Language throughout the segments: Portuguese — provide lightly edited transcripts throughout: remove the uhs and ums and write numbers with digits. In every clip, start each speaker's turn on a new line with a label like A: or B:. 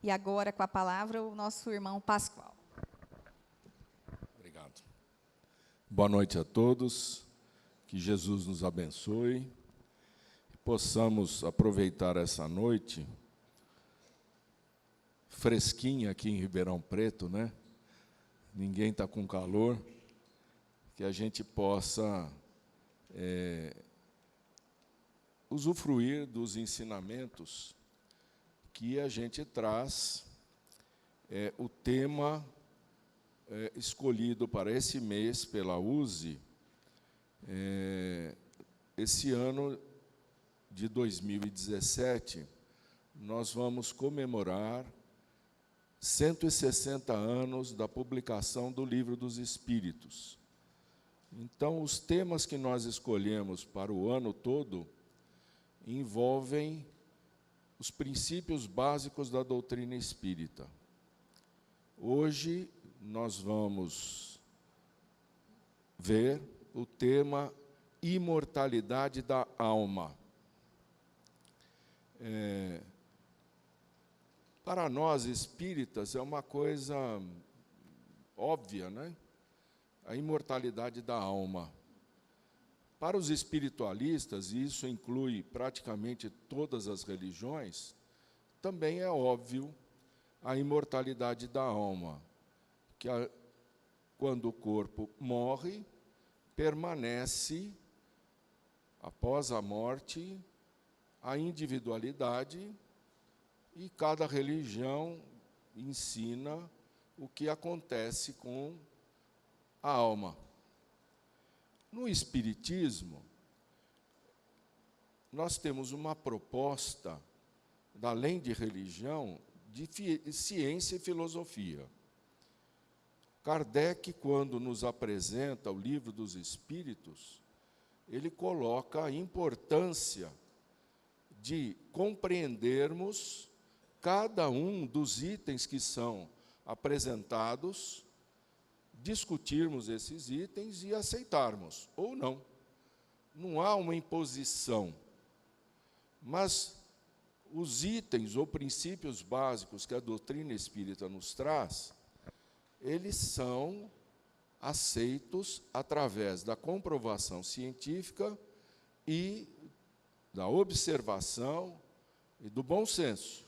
A: E agora, com a palavra, o nosso irmão Pascoal.
B: Obrigado. Boa noite a todos, que Jesus nos abençoe, que possamos aproveitar essa noite fresquinha aqui em Ribeirão Preto, né? Ninguém está com calor, que a gente possa usufruir dos ensinamentos que a gente traz. O tema escolhido para esse mês pela USE, esse ano de 2017, nós vamos comemorar 160 anos da publicação do Livro dos Espíritos. Então, os temas que nós escolhemos para o ano todo envolvem os princípios básicos da doutrina espírita. Hoje, nós vamos ver o tema imortalidade da alma. Para nós, espíritas, é uma coisa óbvia, né? A imortalidade da alma. Para os espiritualistas, e isso inclui praticamente todas as religiões, também é óbvio a imortalidade da alma, que quando o corpo morre, permanece, após a morte, a individualidade, e cada religião ensina o que acontece com a alma. No Espiritismo, nós temos uma proposta, além de religião, de ciência e filosofia. Kardec, quando nos apresenta o Livro dos Espíritos, ele coloca a importância de compreendermos cada um dos itens que são apresentados, discutirmos esses itens e aceitarmos, ou não. Não há uma imposição, mas os itens ou princípios básicos que a doutrina espírita nos traz, eles são aceitos através da comprovação científica e da observação e do bom senso.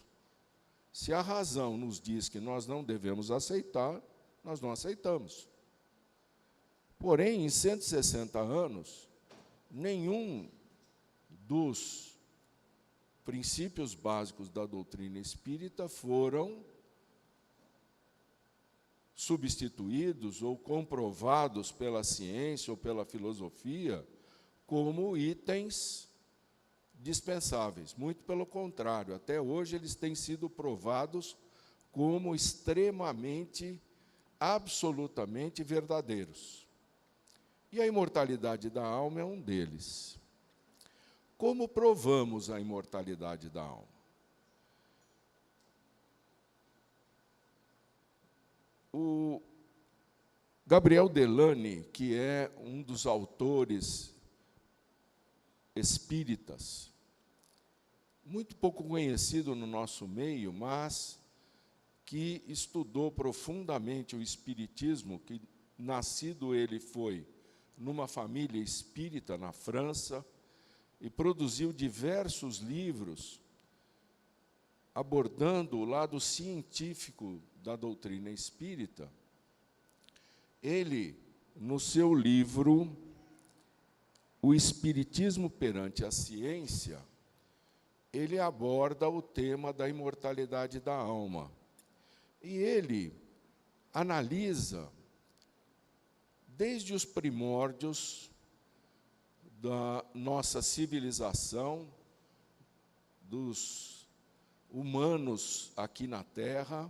B: Se a razão nos diz que nós não devemos aceitar, nós não aceitamos. Porém, em 160 anos, nenhum dos princípios básicos da doutrina espírita foram substituídos ou comprovados pela ciência ou pela filosofia como itens dispensáveis. Muito pelo contrário, até hoje eles têm sido provados como extremamente, absolutamente verdadeiros. E a imortalidade da alma é um deles. Como provamos a imortalidade da alma? O Gabriel Delany, que é um dos autores espíritas, muito pouco conhecido no nosso meio, mas que estudou profundamente o espiritismo, que nascido ele foi numa família espírita na França, e produziu diversos livros abordando o lado científico da doutrina espírita. Ele, no seu livro O Espiritismo perante a Ciência, ele aborda o tema da imortalidade da alma. E ele analisa, desde os primórdios da nossa civilização, dos humanos aqui na Terra,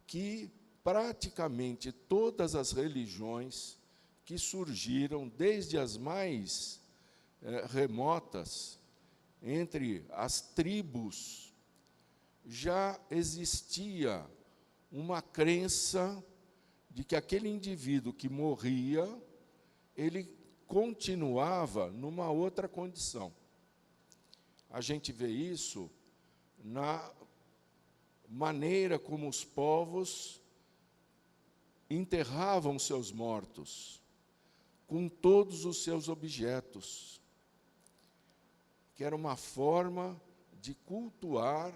B: que praticamente todas as religiões que surgiram, desde as mais remotas, entre as tribos, já existia uma crença de que aquele indivíduo que morria, ele continuava numa outra condição. A gente vê isso na maneira como os povos enterravam seus mortos, com todos os seus objetos, que era uma forma de cultuar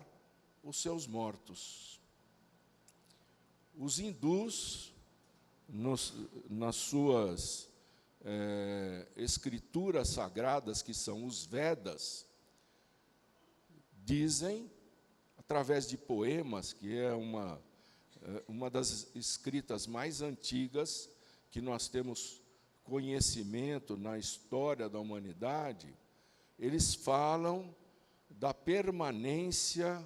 B: os seus mortos. Os hindus, nas suas escrituras sagradas, que são os Vedas, dizem, através de poemas, que é uma das escritas mais antigas que nós temos conhecimento na história da humanidade, eles falam da permanência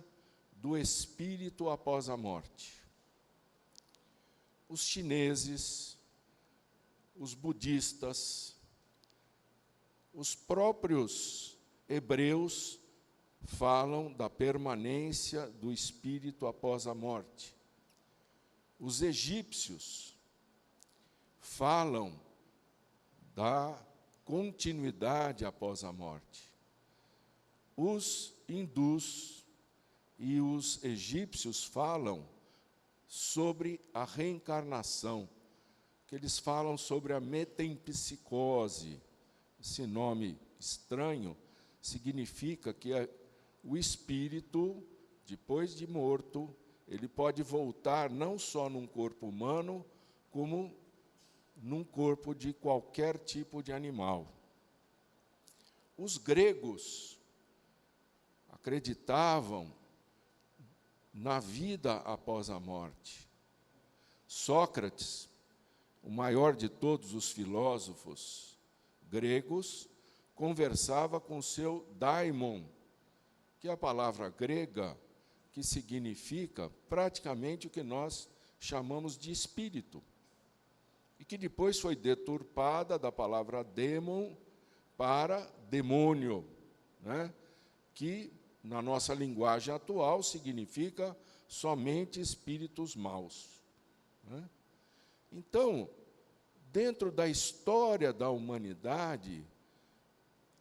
B: do espírito após a morte. Os chineses, os budistas, os próprios hebreus falam da permanência do espírito após a morte. Os egípcios falam da continuidade após a morte. Os hindus e os egípcios falam sobre a reencarnação, que eles falam sobre a metempsicose. Esse nome estranho significa que o espírito, depois de morto, ele pode voltar não só num corpo humano, como num corpo de qualquer tipo de animal. Os gregos acreditavam na vida após a morte. Sócrates, o maior de todos os filósofos gregos, conversava com seu daimon, que é a palavra grega que significa praticamente o que nós chamamos de espírito, e que depois foi deturpada da palavra demon para demônio, né? Que, na nossa linguagem atual, significa somente espíritos maus, né? Então, dentro da história da humanidade,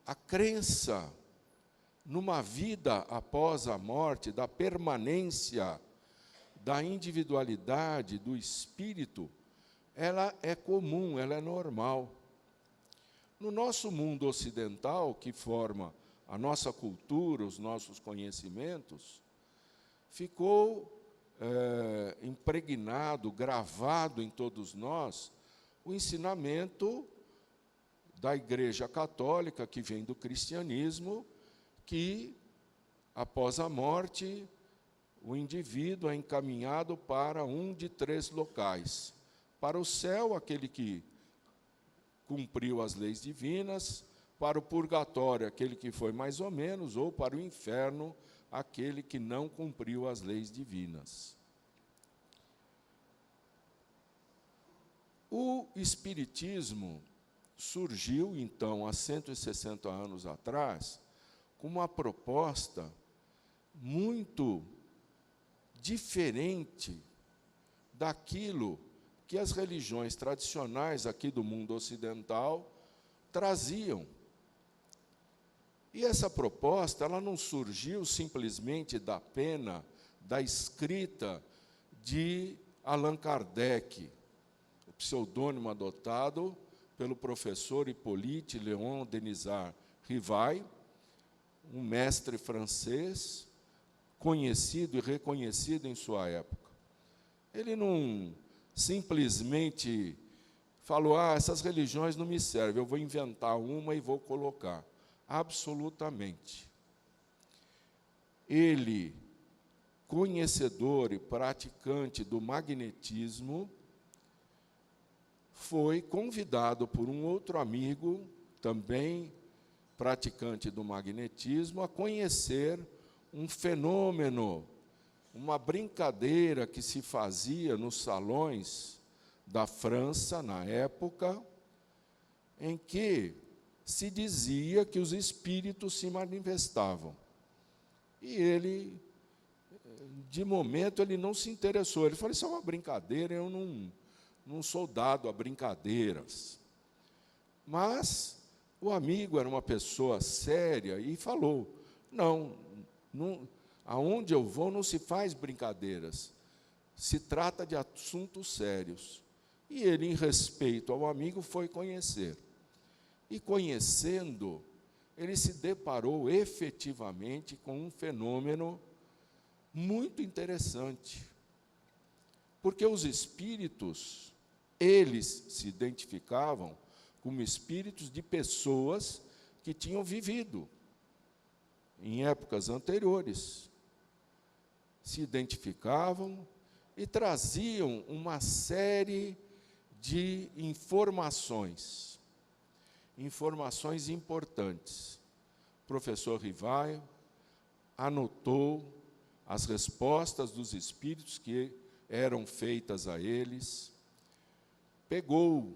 B: a crença numa vida após a morte, da permanência, da individualidade, do espírito, ela é comum, ela é normal. No nosso mundo ocidental, que forma a nossa cultura, os nossos conhecimentos, ficou impregnado, gravado em todos nós, o ensinamento da Igreja Católica, que vem do cristianismo, que, após a morte, o indivíduo é encaminhado para um de 3 locais. Para o céu, aquele que cumpriu as leis divinas; para o purgatório, aquele que foi mais ou menos; ou para o inferno, aquele que não cumpriu as leis divinas. O Espiritismo surgiu, então, há 160 anos atrás, com uma proposta muito diferente daquilo que as religiões tradicionais aqui do mundo ocidental traziam. E essa proposta, ela não surgiu simplesmente da pena, da escrita de Allan Kardec, o pseudônimo adotado pelo professor Hippolyte Léon Denisard Rivail, um mestre francês, conhecido e reconhecido em sua época. Ele não simplesmente falou: essas religiões não me servem, eu vou inventar uma e vou colocar. Absolutamente. Ele, conhecedor e praticante do magnetismo, foi convidado por um outro amigo, também praticante do magnetismo, a conhecer um fenômeno, uma brincadeira que se fazia nos salões da França, na época, em que se dizia que os espíritos se manifestavam. E ele, de momento, ele não se interessou. Ele falou: isso é uma brincadeira, eu não sou dado a brincadeiras. Mas o amigo era uma pessoa séria e falou: não aonde eu vou não se faz brincadeiras, se trata de assuntos sérios. E ele, em respeito ao amigo, foi conhecer. E conhecendo, ele se deparou efetivamente com um fenômeno muito interessante. Porque os espíritos, eles se identificavam como espíritos de pessoas que tinham vivido em épocas anteriores. Se identificavam e traziam uma série de informações importantes. O professor Rivaio anotou as respostas dos espíritos que eram feitas a eles, pegou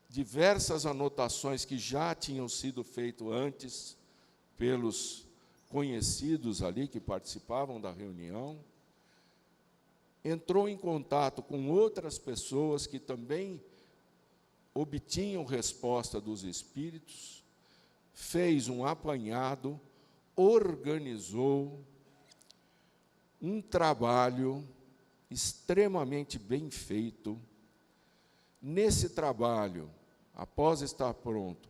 B: diversas anotações que já tinham sido feitas antes pelos conhecidos ali que participavam da reunião, entrou em contato com outras pessoas que também obtinham resposta dos espíritos, fez um apanhado, organizou um trabalho extremamente bem feito. Nesse trabalho, após estar pronto,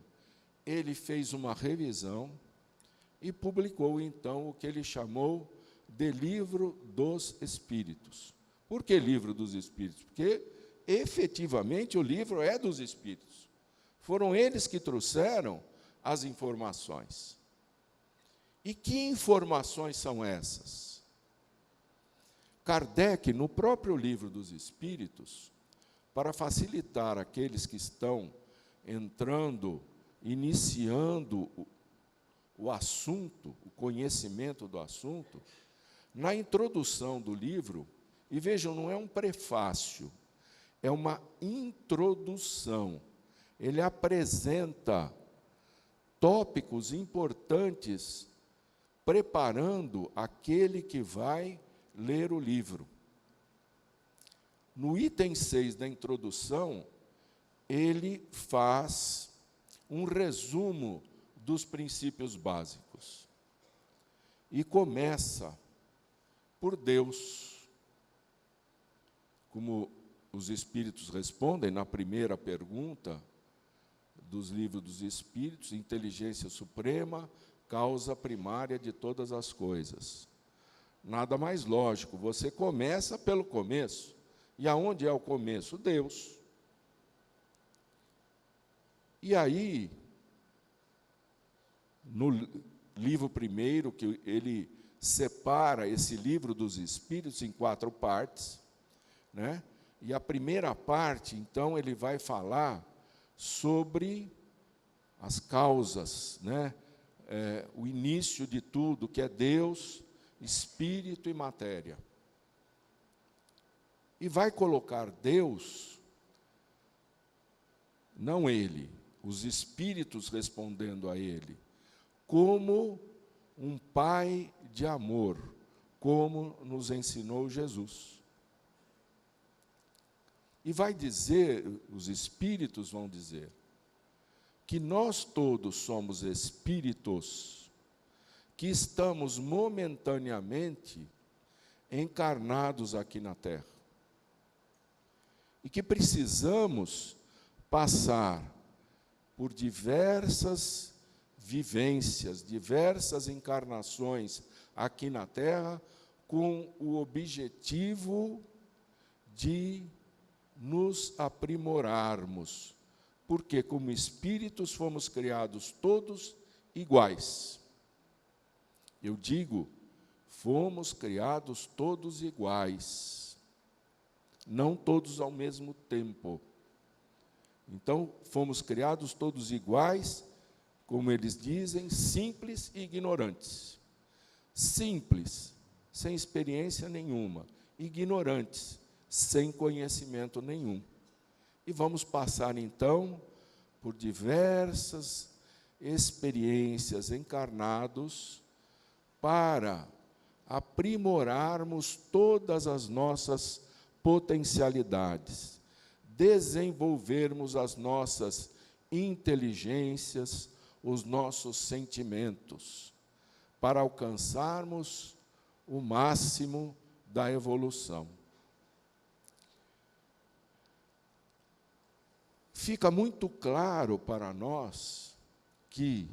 B: ele fez uma revisão e publicou, então, o que ele chamou de Livro dos Espíritos. Por que Livro dos Espíritos? Porque, efetivamente, o livro é dos Espíritos. Foram eles que trouxeram as informações. E que informações são essas? Kardec, no próprio Livro dos Espíritos, para facilitar aqueles que estão entrando, iniciando o assunto, o conhecimento do assunto, na introdução do livro, e vejam, não é um prefácio, é uma introdução. Ele apresenta tópicos importantes, preparando aquele que vai ler o livro. No item 6 da introdução, ele faz um resumo dos princípios básicos. E começa por Deus. Como os espíritos respondem na primeira pergunta dos livros dos espíritos, inteligência suprema, causa primária de todas as coisas. Nada mais lógico, você começa pelo começo. E aonde é o começo? Deus. E aí, no livro primeiro, que ele separa esse livro dos espíritos em 4 partes, né? E a primeira parte, então, ele vai falar sobre as causas, né? O início de tudo, que é Deus, espírito e matéria. E vai colocar Deus, não ele, os espíritos respondendo a ele, como um pai de amor, como nos ensinou Jesus. E vai dizer, os espíritos vão dizer, que nós todos somos espíritos que estamos momentaneamente encarnados aqui na Terra. E que precisamos passar por diversas vivências, diversas encarnações aqui na Terra, com o objetivo de nos aprimorarmos, porque como espíritos fomos criados todos iguais. Eu digo, fomos criados todos iguais, não todos ao mesmo tempo. Então, fomos criados todos iguais, como eles dizem, simples e ignorantes. Simples, sem experiência nenhuma, ignorantes, sem conhecimento nenhum. E vamos passar, então, por diversas experiências encarnados para aprimorarmos todas as nossas potencialidades, desenvolvermos as nossas inteligências, os nossos sentimentos, para alcançarmos o máximo da evolução. Fica muito claro para nós que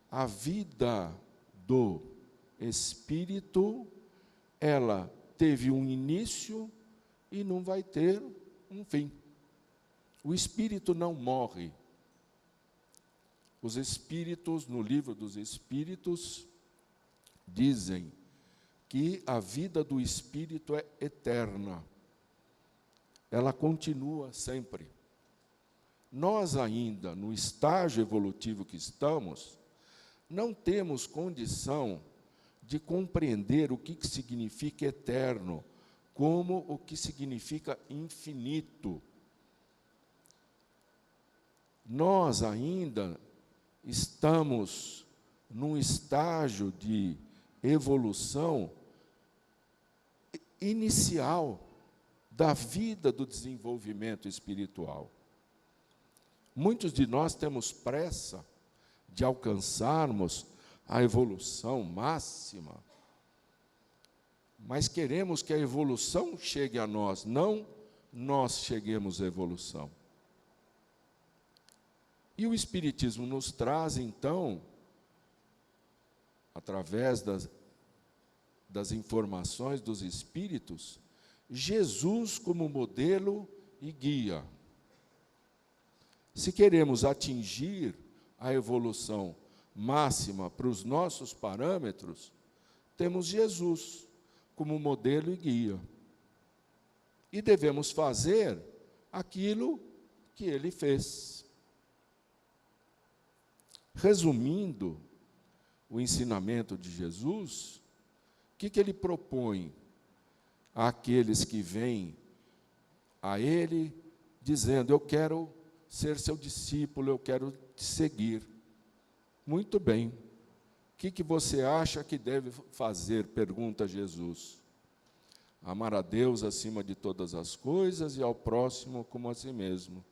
B: a vida do Espírito, ela teve um início e não vai ter um fim. O Espírito não morre. Os Espíritos, no livro dos Espíritos, dizem que a vida do Espírito é eterna. Ela continua sempre. Nós ainda, no estágio evolutivo que estamos, não temos condição de compreender o que significa eterno, como o que significa infinito. Nós ainda estamos num estágio de evolução inicial da vida do desenvolvimento espiritual. Muitos de nós temos pressa de alcançarmos a evolução máxima, mas queremos que a evolução chegue a nós, não nós cheguemos à evolução. E o Espiritismo nos traz, então, através das informações dos Espíritos, Jesus como modelo e guia. Se queremos atingir a evolução máxima para os nossos parâmetros, temos Jesus como modelo e guia. E devemos fazer aquilo que ele fez. Resumindo o ensinamento de Jesus, o que ele propõe àqueles que vêm a ele dizendo: eu quero ser seu discípulo, eu quero te seguir. Muito bem. O que você acha que deve fazer? Pergunta Jesus. Amar a Deus acima de todas as coisas e ao próximo como a si mesmo.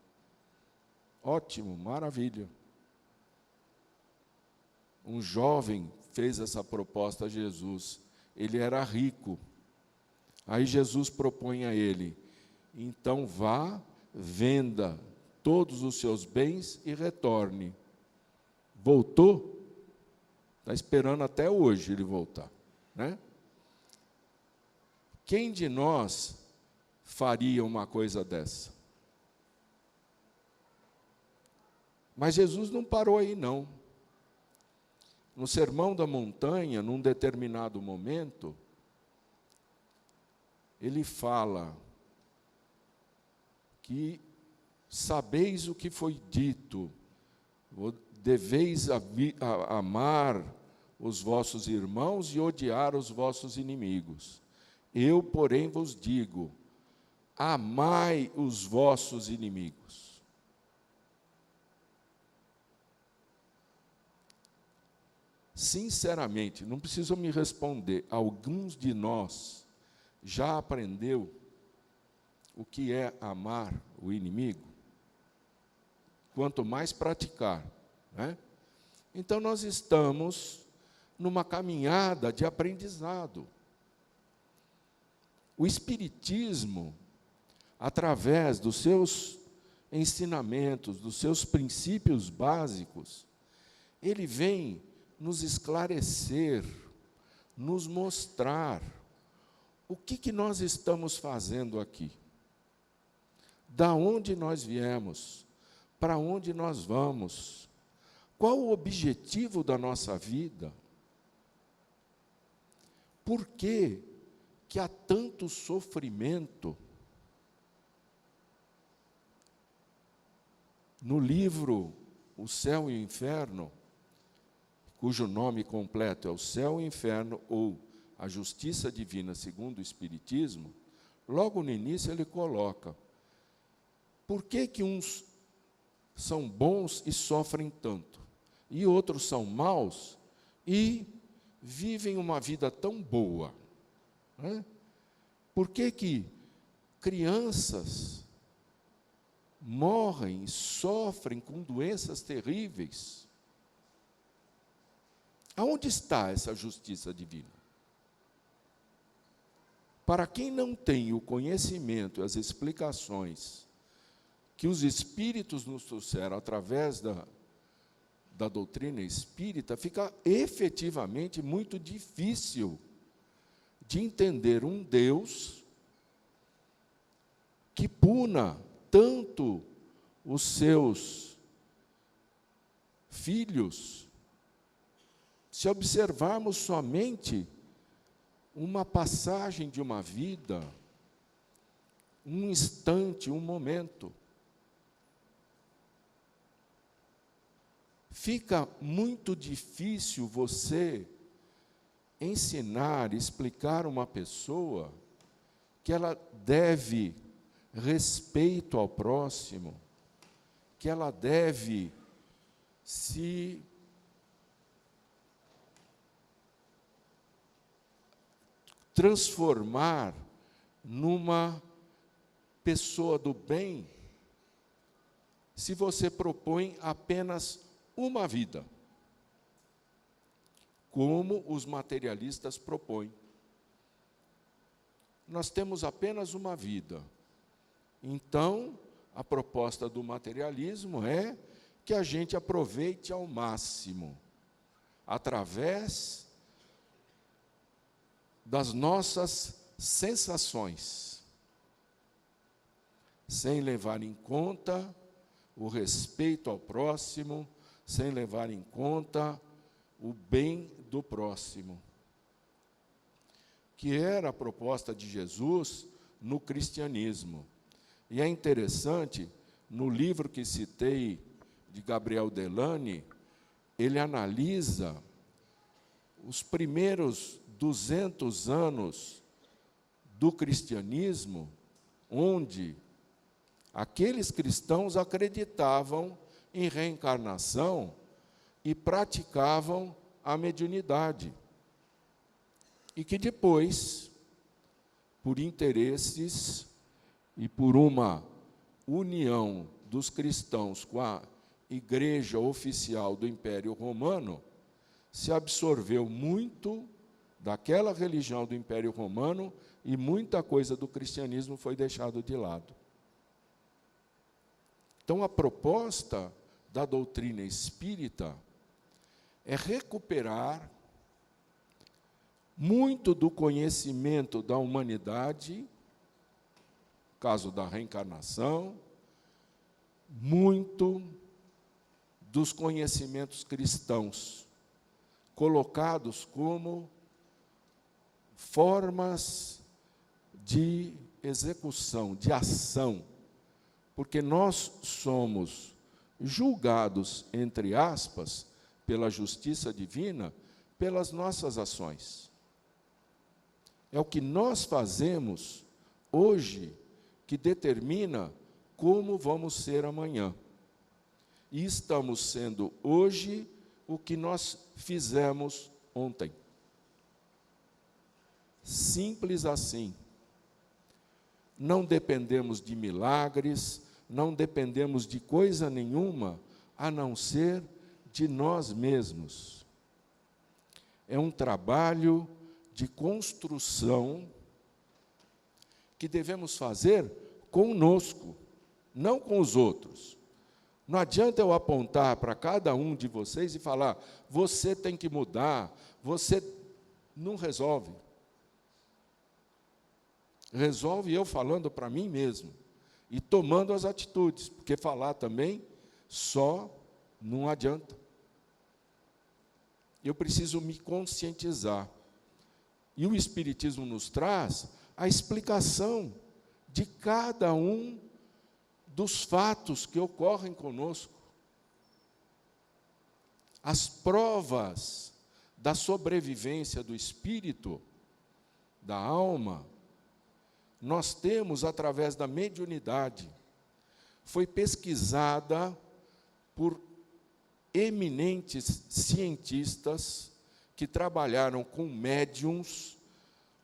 B: Ótimo, maravilha. Um jovem fez essa proposta a Jesus. Ele era rico. Aí Jesus propõe a ele: então vá, venda todos os seus bens e retorne. Voltou? Está esperando até hoje ele voltar, né? Quem de nós faria uma coisa dessa? Mas Jesus não parou aí, não. No Sermão da Montanha, num determinado momento, ele fala que sabeis o que foi dito, deveis amar os vossos irmãos e odiar os vossos inimigos. Eu, porém, vos digo, amai os vossos inimigos. Sinceramente, não precisam me responder, alguns de nós já aprendeu o que é amar o inimigo? Quanto mais praticar, né? Então nós estamos numa caminhada de aprendizado. O Espiritismo, através dos seus ensinamentos, dos seus princípios básicos, ele vem nos esclarecer, nos mostrar o que nós estamos fazendo aqui, da onde nós viemos, para onde nós vamos, qual o objetivo da nossa vida, por que há tanto sofrimento. No livro O Céu e o Inferno, cujo nome completo é O Céu e o Inferno, ou A Justiça Divina segundo o Espiritismo, logo no início ele coloca: por que uns são bons e sofrem tanto, e outros são maus e vivem uma vida tão boa? Né? Por que crianças morrem e sofrem com doenças terríveis? Aonde está essa justiça divina? Para quem não tem o conhecimento e as explicações que os espíritos nos trouxeram através da doutrina espírita, fica efetivamente muito difícil de entender um Deus que puna tanto os seus filhos, se observarmos somente uma passagem de uma vida, um instante, um momento. Fica muito difícil você ensinar, explicar a uma pessoa que ela deve respeito ao próximo, que ela deve se transformar numa pessoa do bem, se você propõe apenas uma vida, como os materialistas propõem. Nós temos apenas uma vida. Então, a proposta do materialismo é que a gente aproveite ao máximo, através das nossas sensações, sem levar em conta o respeito ao próximo, sem levar em conta o bem do próximo, que era a proposta de Jesus no cristianismo. E é interessante, no livro que citei, de Gabriel Delany, ele analisa os primeiros 200 anos do cristianismo, onde aqueles cristãos acreditavam em reencarnação e praticavam a mediunidade. E que depois, por interesses e por uma união dos cristãos com a igreja oficial do Império Romano, se absorveu muito daquela religião do Império Romano e muita coisa do cristianismo foi deixado de lado. Então, a proposta da doutrina espírita é recuperar muito do conhecimento da humanidade, caso da reencarnação, muito dos conhecimentos cristãos, colocados como formas de execução, de ação, porque nós somos julgados, entre aspas, pela justiça divina, pelas nossas ações. É o que nós fazemos hoje que determina como vamos ser amanhã. E estamos sendo hoje o que nós fizemos ontem. Simples assim. Não dependemos de milagres, não dependemos de coisa nenhuma, a não ser de nós mesmos. É um trabalho de construção que devemos fazer conosco, não com os outros. Não adianta eu apontar para cada um de vocês e falar, você tem que mudar, você não resolve. Resolve eu falando para mim mesmo e tomando as atitudes, porque falar também só não adianta. Eu preciso me conscientizar. E o Espiritismo nos traz a explicação de cada um dos fatos que ocorrem conosco. As provas da sobrevivência do espírito, da alma, nós temos através da mediunidade. Foi pesquisada por eminentes cientistas que trabalharam com médiuns,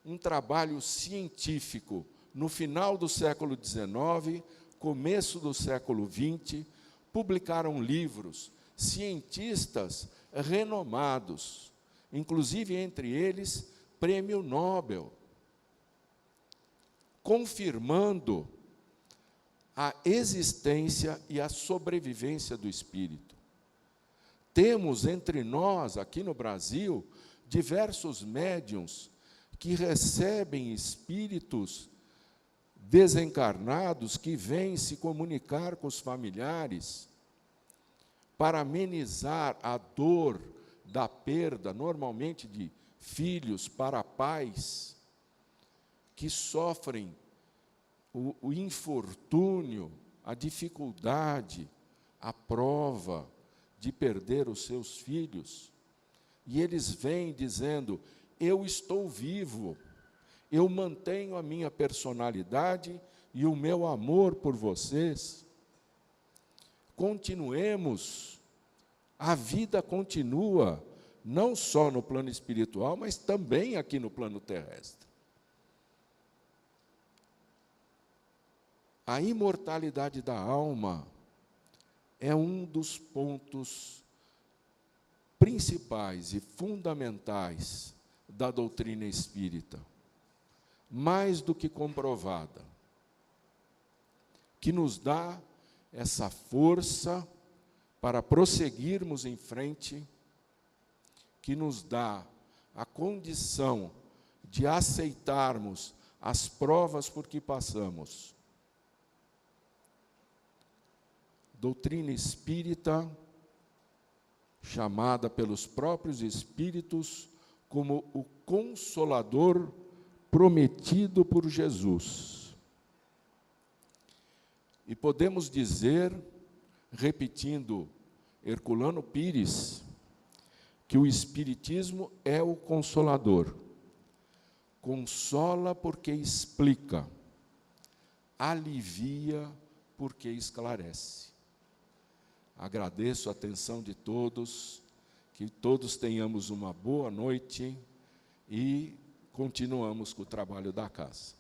B: um trabalho científico no final do século XIX, começo do século XX, publicaram livros, cientistas renomados, inclusive entre eles, Prêmio Nobel. confirmando a existência e a sobrevivência do Espírito. Temos entre nós, aqui no Brasil, diversos médiuns que recebem espíritos desencarnados que vêm se comunicar com os familiares para amenizar a dor da perda, normalmente de filhos para pais, que sofrem o infortúnio, a dificuldade, a prova de perder os seus filhos. E eles vêm dizendo: eu estou vivo, eu mantenho a minha personalidade e o meu amor por vocês. Continuemos, a vida continua, não só no plano espiritual, mas também aqui no plano terrestre. A imortalidade da alma é um dos pontos principais e fundamentais da doutrina espírita, mais do que comprovada, que nos dá essa força para prosseguirmos em frente, que nos dá a condição de aceitarmos as provas por que passamos. Doutrina espírita, chamada pelos próprios espíritos como o Consolador prometido por Jesus. E podemos dizer, repetindo Herculano Pires, que o Espiritismo é o Consolador. Consola porque explica, alivia porque esclarece. Agradeço a atenção de todos, que todos tenhamos uma boa noite e continuamos com o trabalho da casa.